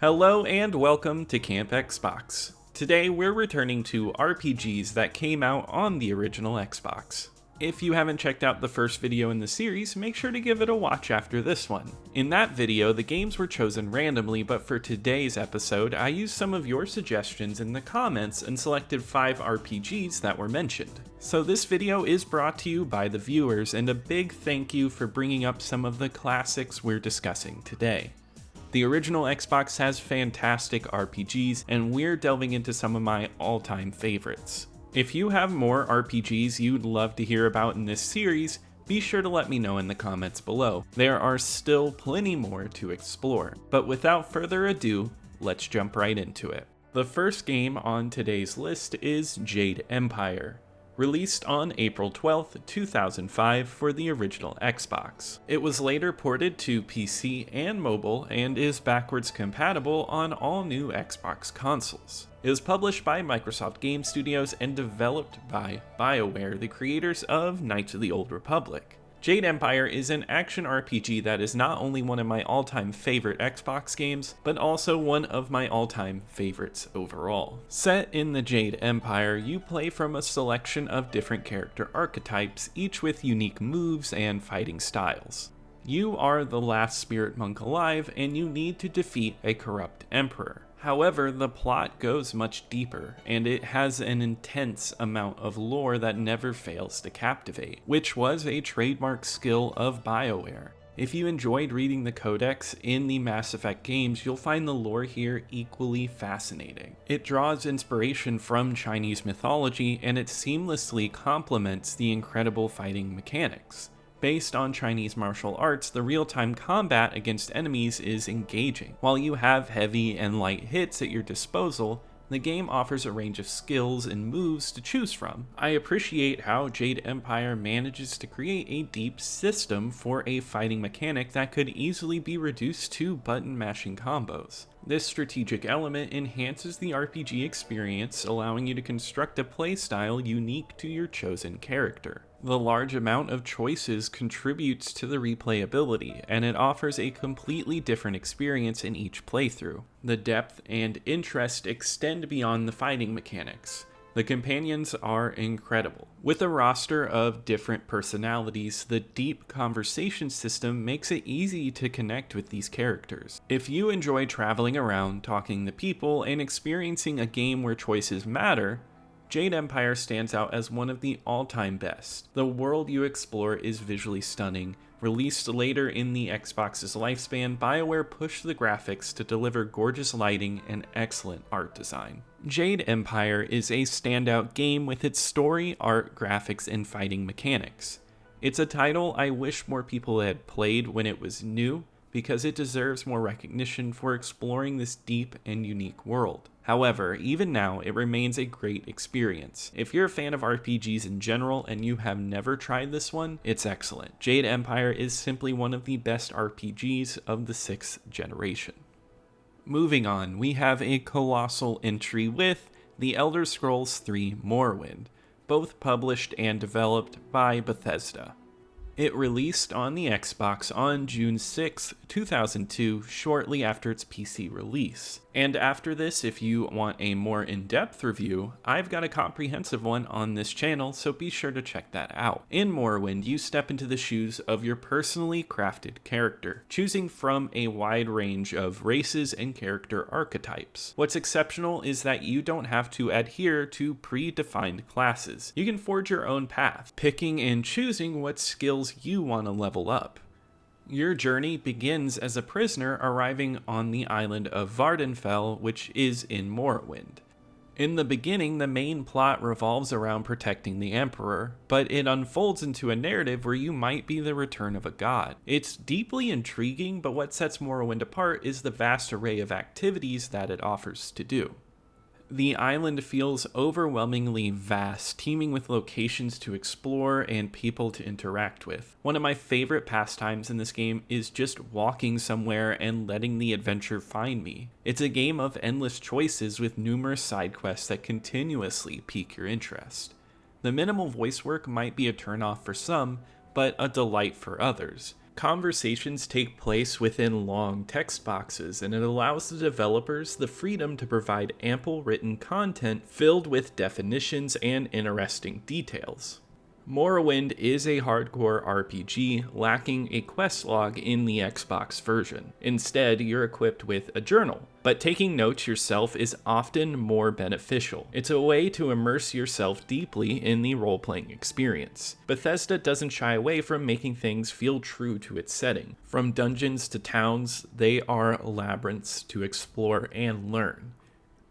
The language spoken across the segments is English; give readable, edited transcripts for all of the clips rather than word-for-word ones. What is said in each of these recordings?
Hello and welcome to Camp Xbox. Today we're returning to RPGs that came out on the original Xbox. If you haven't checked out the first video in the series, make sure to give it a watch after this one. In that video, the games were chosen randomly, but for today's episode, I used some of your suggestions in the comments and selected 5 RPGs that were mentioned. So this video is brought to you by the viewers, and a big thank you for bringing up some of the classics we're discussing today. The original Xbox has fantastic RPGs, and we're delving into some of my all-time favorites. If you have more RPGs you'd love to hear about in this series, be sure to let me know in the comments below. There are still plenty more to explore. But without further ado, let's jump right into it. The first game on today's list is Jade Empire, released on April 12th, 2005 for the original Xbox. It was later ported to PC and mobile and is backwards compatible on all new Xbox consoles. It was published by Microsoft Game Studios and developed by BioWare, the creators of Knights of the Old Republic. Jade Empire is an action RPG that is not only one of my all-time favorite Xbox games, but also one of my all-time favorites overall. Set in the Jade Empire, you play from a selection of different character archetypes, each with unique moves and fighting styles. You are the last spirit monk alive, and you need to defeat a corrupt emperor. However, the plot goes much deeper, and it has an intense amount of lore that never fails to captivate, which was a trademark skill of BioWare. If you enjoyed reading the codex in the Mass Effect games, you'll find the lore here equally fascinating. It draws inspiration from Chinese mythology, and it seamlessly complements the incredible fighting mechanics. Based on Chinese martial arts, the real-time combat against enemies is engaging. While you have heavy and light hits at your disposal, the game offers a range of skills and moves to choose from. I appreciate how Jade Empire manages to create a deep system for a fighting mechanic that could easily be reduced to button-mashing combos. This strategic element enhances the RPG experience, allowing you to construct a playstyle unique to your chosen character. The large amount of choices contributes to the replayability, and it offers a completely different experience in each playthrough. The depth and interest extend beyond the fighting mechanics. The companions are incredible. With a roster of different personalities, the deep conversation system makes it easy to connect with these characters. If you enjoy traveling around, talking to people, and experiencing a game where choices matter, Jade Empire stands out as one of the all-time best. The world you explore is visually stunning. Released later in the Xbox's lifespan, BioWare pushed the graphics to deliver gorgeous lighting and excellent art design. Jade Empire is a standout game with its story, art, graphics, and fighting mechanics. It's a title I wish more people had played when it was new, because it deserves more recognition for exploring this deep and unique world. However, even now, it remains a great experience. If you're a fan of RPGs in general and you have never tried this one, it's excellent. Jade Empire is simply one of the best RPGs of the 6th generation. Moving on, we have a colossal entry with The Elder Scrolls III Morrowind, both published and developed by Bethesda. It released on the Xbox on June 6, 2002, shortly after its PC release. And after this, if you want a more in-depth review, I've got a comprehensive one on this channel, so be sure to check that out. In Morrowind, you step into the shoes of your personally crafted character, choosing from a wide range of races and character archetypes. What's exceptional is that you don't have to adhere to predefined classes. You can forge your own path, picking and choosing what skills you want to level up. Your journey begins as a prisoner arriving on the island of Vardenfell, which is in Morrowind. In the beginning, the main plot revolves around protecting the Emperor, but it unfolds into a narrative where you might be the return of a god. It's deeply intriguing, but what sets Morrowind apart is the vast array of activities that it offers to do. The island feels overwhelmingly vast, teeming with locations to explore and people to interact with. One of my favorite pastimes in this game is just walking somewhere and letting the adventure find me. It's a game of endless choices with numerous side quests that continuously pique your interest. The minimal voice work might be a turnoff for some, but a delight for others. Conversations take place within long text boxes, and it allows the developers the freedom to provide ample written content filled with definitions and interesting details. Morrowind is a hardcore RPG lacking a quest log in the Xbox version. Instead, you're equipped with a journal, but taking notes yourself is often more beneficial. It's a way to immerse yourself deeply in the role-playing experience. Bethesda doesn't shy away from making things feel true to its setting. From dungeons to towns, they are labyrinths to explore and learn.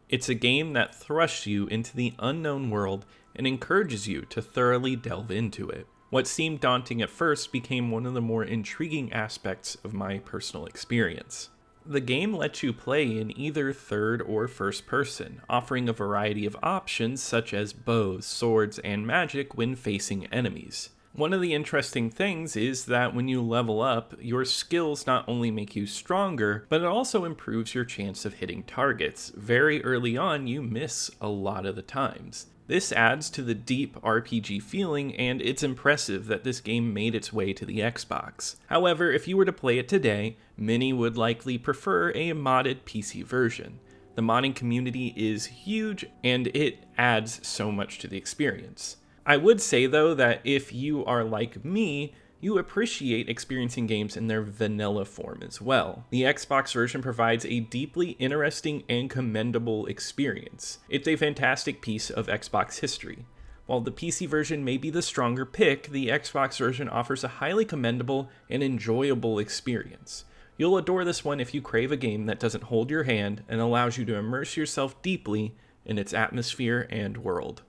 It's a game that thrusts you into the unknown world and encourages you to thoroughly delve into it. What seemed daunting at first became one of the more intriguing aspects of my personal experience. The game lets you play in either third or first person, offering a variety of options such as bows, swords, and magic when facing enemies. One of the interesting things is that when you level up, your skills not only make you stronger, but it also improves your chance of hitting targets. Very early on, you miss a lot of the times. This adds to the deep RPG feeling, and it's impressive that this game made its way to the Xbox. However, if you were to play it today, many would likely prefer a modded PC version. The modding community is huge, and it adds so much to the experience. I would say though that if you are like me, you appreciate experiencing games in their vanilla form as well. The Xbox version provides a deeply interesting and commendable experience. It's a fantastic piece of Xbox history. While the PC version may be the stronger pick, the Xbox version offers a highly commendable and enjoyable experience. You'll adore this one if you crave a game that doesn't hold your hand and allows you to immerse yourself deeply in its atmosphere and world.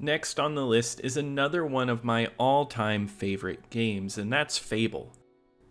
Next on the list is another one of my all-time favorite games, and that's Fable.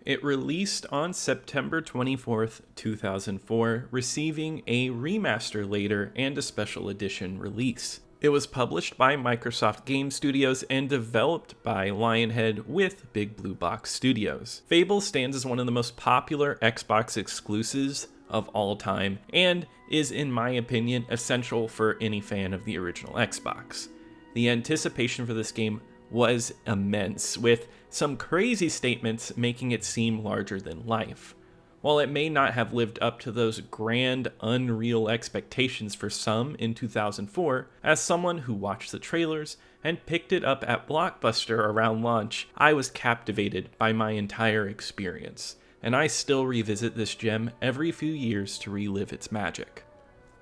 It released on September 24th, 2004, receiving a remaster later and a special edition release. It was published by Microsoft Game Studios and developed by Lionhead with Big Blue Box Studios. Fable stands as one of the most popular Xbox exclusives of all time, and is, in my opinion, essential for any fan of the original Xbox. The anticipation for this game was immense, with some crazy statements making it seem larger than life. While it may not have lived up to those grand, unreal expectations for some in 2004, as someone who watched the trailers and picked it up at Blockbuster around launch, I was captivated by my entire experience, and I still revisit this gem every few years to relive its magic.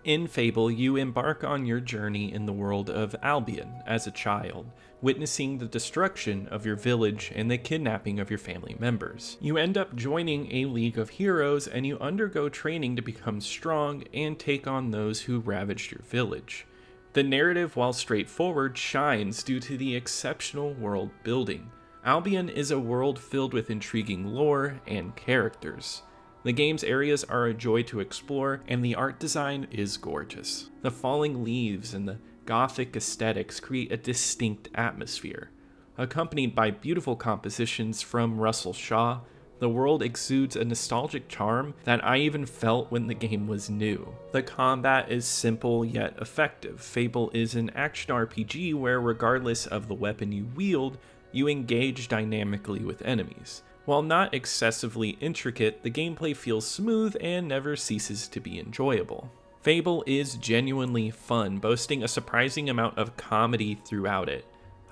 In Fable, you embark on your journey in the world of Albion as a child, witnessing the destruction of your village and the kidnapping of your family members. You end up joining a league of heroes, and you undergo training to become strong and take on those who ravaged your village. The narrative, while straightforward, shines due to the exceptional world building. Albion is a world filled with intriguing lore and characters. The game's areas are a joy to explore, and the art design is gorgeous. The falling leaves and the gothic aesthetics create a distinct atmosphere. Accompanied by beautiful compositions from Russell Shaw, the world exudes a nostalgic charm that I even felt when the game was new. The combat is simple yet effective. Fable is an action RPG where, regardless of the weapon you wield, you engage dynamically with enemies. While not excessively intricate, the gameplay feels smooth and never ceases to be enjoyable. Fable is genuinely fun, boasting a surprising amount of comedy throughout it.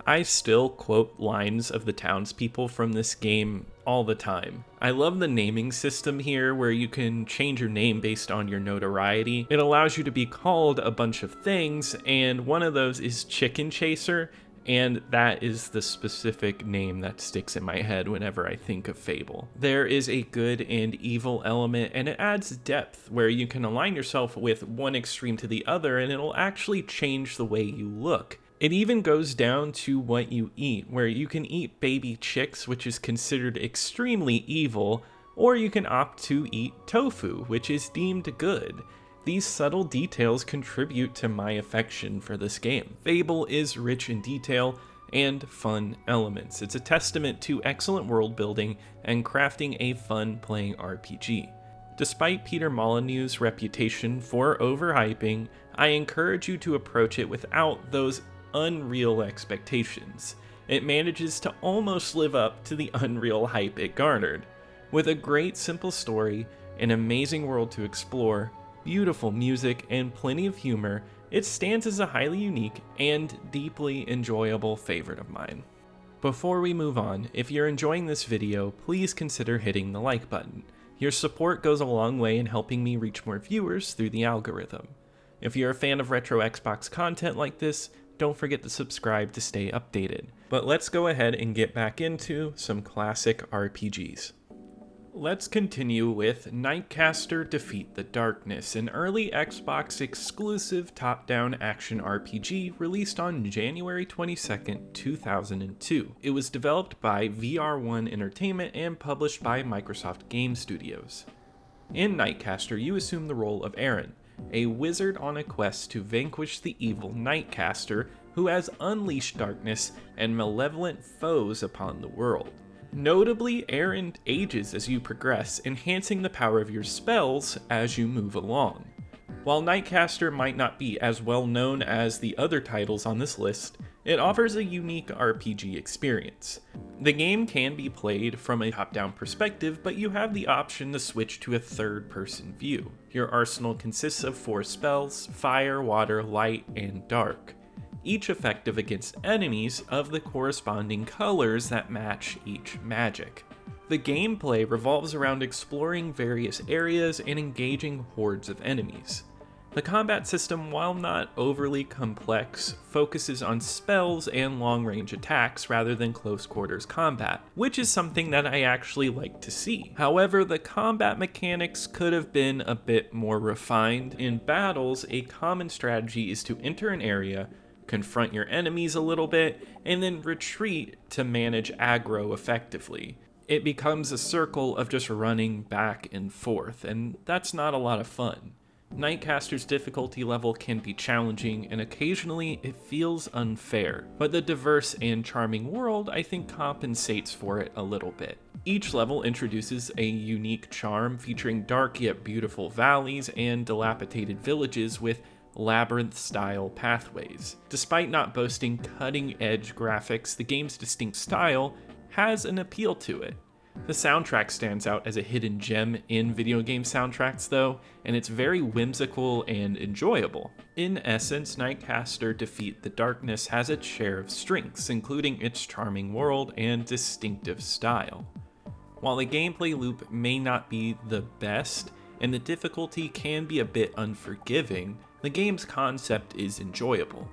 I still quote lines of the townspeople from this game all the time. I love the naming system here, where you can change your name based on your notoriety. It allows you to be called a bunch of things, and one of those is Chicken Chaser, and that is the specific name that sticks in my head whenever I think of Fable. There is a good and evil element, and it adds depth where you can align yourself with one extreme to the other, and it'll actually change the way you look. It even goes down to what you eat, where you can eat baby chicks, which is considered extremely evil, or you can opt to eat tofu, which is deemed good. These subtle details contribute to my affection for this game. Fable is rich in detail and fun elements. It's a testament to excellent world building and crafting a fun playing RPG. Despite Peter Molyneux's reputation for overhyping, I encourage you to approach it without those unreal expectations. It manages to almost live up to the unreal hype it garnered. With a great simple story, an amazing world to explore, beautiful music, and plenty of humor, it stands as a highly unique and deeply enjoyable favorite of mine. Before we move on, if you're enjoying this video, please consider hitting the like button. Your support goes a long way in helping me reach more viewers through the algorithm. If you're a fan of retro Xbox content like this, don't forget to subscribe to stay updated. But let's go ahead and get back into some classic RPGs. Let's continue with NightCaster Defeat the Darkness, an early Xbox exclusive top-down action RPG released on January 22nd, 2002. It was developed by VR1 Entertainment and published by Microsoft Game Studios. In NightCaster, you assume the role of Aaron, a wizard on a quest to vanquish the evil NightCaster who has unleashed darkness and malevolent foes upon the world. Notably, Aaron ages as you progress, enhancing the power of your spells as you move along. While NightCaster might not be as well known as the other titles on this list, it offers a unique RPG experience. The game can be played from a top-down perspective, but you have the option to switch to a third-person view. Your arsenal consists of 4 spells: fire, water, light, and dark, each effective against enemies of the corresponding colors that match each magic. The gameplay revolves around exploring various areas and engaging hordes of enemies. The combat system, while not overly complex, focuses on spells and long-range attacks rather than close-quarters combat, which is something that I actually like to see. However, the combat mechanics could have been a bit more refined. In battles, a common strategy is to enter an area, confront your enemies a little bit, and then retreat to manage aggro effectively. It becomes a circle of just running back and forth, and that's not a lot of fun. NightCaster's difficulty level can be challenging, and occasionally it feels unfair, but the diverse and charming world I think compensates for it a little bit. Each level introduces a unique charm featuring dark yet beautiful valleys and dilapidated villages with labyrinth-style pathways. Despite not boasting cutting-edge graphics, the game's distinct style has an appeal to it. The soundtrack stands out as a hidden gem in video game soundtracks though, and it's very whimsical and enjoyable. In essence, NightCaster Defeat the Darkness has its share of strengths, including its charming world and distinctive style. While the gameplay loop may not be the best, and the difficulty can be a bit unforgiving, the game's concept is enjoyable.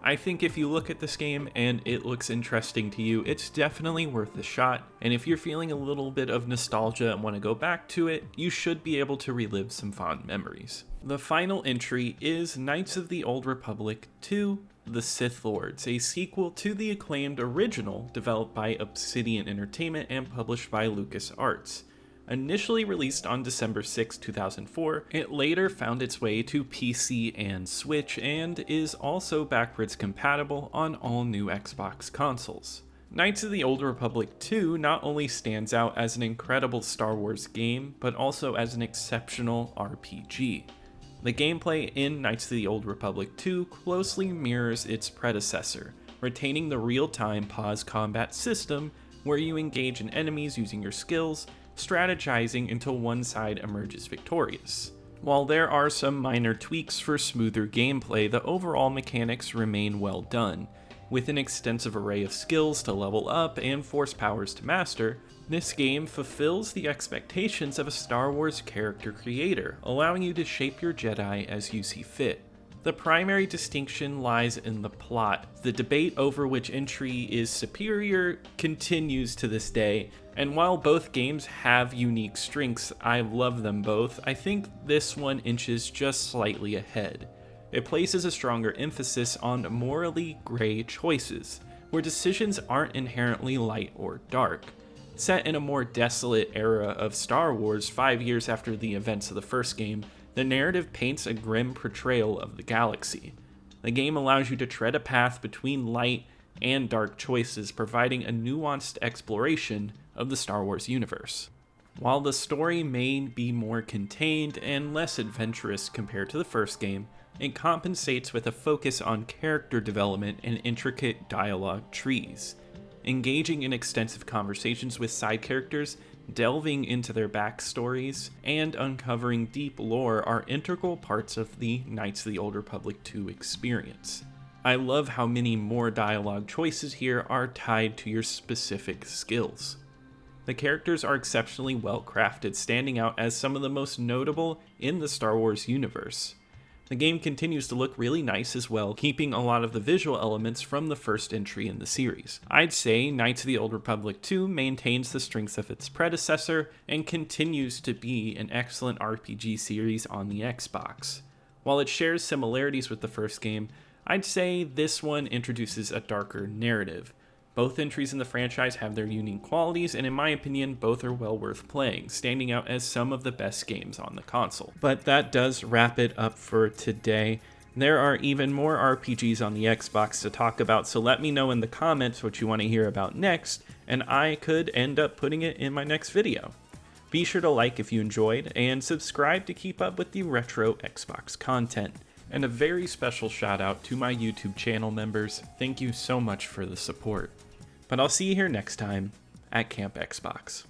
I think if you look at this game and it looks interesting to you, it's definitely worth a shot, and if you're feeling a little bit of nostalgia and want to go back to it, you should be able to relive some fond memories. The final entry is Knights of the Old Republic 2: The Sith Lords, a sequel to the acclaimed original developed by Obsidian Entertainment and published by LucasArts. Initially released on December 6, 2004, it later found its way to PC and Switch and is also backwards compatible on all new Xbox consoles. Knights of the Old Republic 2 not only stands out as an incredible Star Wars game, but also as an exceptional RPG. The gameplay in Knights of the Old Republic 2 closely mirrors its predecessor, retaining the real-time pause combat system where you engage in enemies using your skills, strategizing until one side emerges victorious. While there are some minor tweaks for smoother gameplay, the overall mechanics remain well done. With an extensive array of skills to level up and force powers to master, this game fulfills the expectations of a Star Wars character creator, allowing you to shape your Jedi as you see fit. The primary distinction lies in the plot. The debate over which entry is superior continues to this day, and while both games have unique strengths, I love them both, I think this one inches just slightly ahead. It places a stronger emphasis on morally gray choices, where decisions aren't inherently light or dark. Set in a more desolate era of Star Wars 5 years after the events of the first game, the narrative paints a grim portrayal of the galaxy. The game allows you to tread a path between light and dark choices, providing a nuanced exploration of the Star Wars universe. While the story may be more contained and less adventurous compared to the first game, it compensates with a focus on character development and intricate dialogue trees. Engaging in extensive conversations with side characters Delving into their backstories and uncovering deep lore are integral parts of the Knights of the Old Republic 2 experience. I love how many more dialogue choices here are tied to your specific skills. The characters are exceptionally well crafted, standing out as some of the most notable in the Star Wars universe. The game continues to look really nice as well, keeping a lot of the visual elements from the first entry in the series. I'd say Knights of the Old Republic 2 maintains the strengths of its predecessor and continues to be an excellent RPG series on the Xbox. While it shares similarities with the first game, I'd say this one introduces a darker narrative. Both entries in the franchise have their unique qualities, and in my opinion, both are well worth playing, standing out as some of the best games on the console. But that does wrap it up for today. There are even more RPGs on the Xbox to talk about, so let me know in the comments what you want to hear about next, and I could end up putting it in my next video. Be sure to like if you enjoyed, and subscribe to keep up with the retro Xbox content. And a very special shout out to my YouTube channel members. Thank you so much for the support. But I'll see you here next time at Camp Xbox.